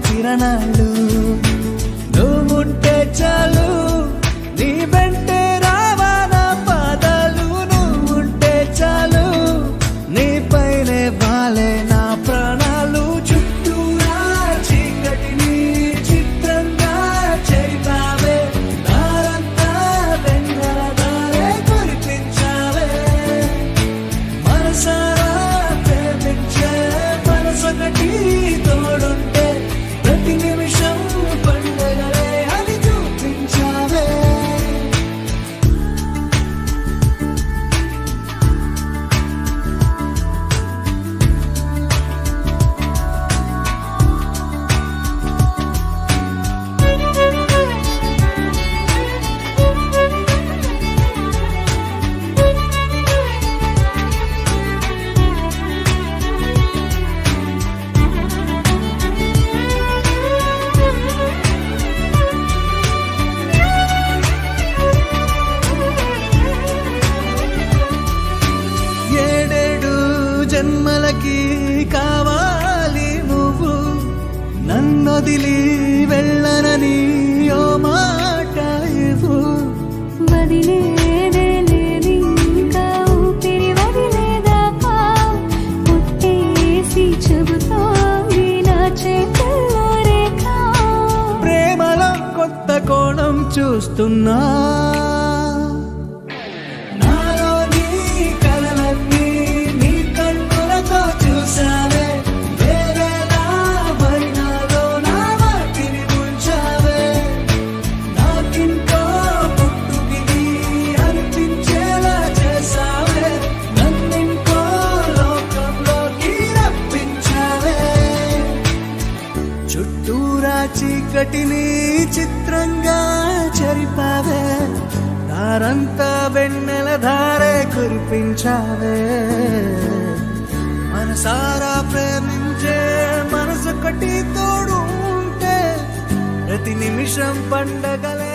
కిరణాలు నువ్వుంటే చాలు నీ వెంటే రావాలా పాదాలు నువ్వుంటే చాలు నీ పైనే వాలే నా ప్రాణాలు చుట్టూరా చీకటిని చిత్రంగా చేతావే దారంతా వెన్నెల దారే కురిపించావే మనసారా ప్రేమించే మనసొకటి తోడుంటే ప్రతి నిమిషం పండగలే అని చూపించావే ఏడేడు జన్మలకి కావాలి నువ్వు నన్నొదిలి వెళ్ళనని ఓ మాట ఇవ్వు వదిలేదే లేది ఇంకా ఊపిరి వదిలేదాకా పుట్టేసి చెబుతోంది నా చేతుల్లో రేఖ ప్రేమలో కొత్త కోణం చూస్తున్నా నాలో నీ కలలన్నీ నీ కన్నులతో చూసావే వేరేలా వర్ణాలో నా వాటిని ఉంచావే నాకింకో పుట్టుకిది అనిపించేలా చేసావే నన్నింకో లోకంలోకి రప్పించావే చుట్టూరా చీకటిని చిత్రంగా చెరిపావే దారంతా వెన్నెల ధారే కురిపించావే మనసారా ప్రేమించే మనసొకటి తోడు ఉంటే ప్రతి నిమిషం పండగలే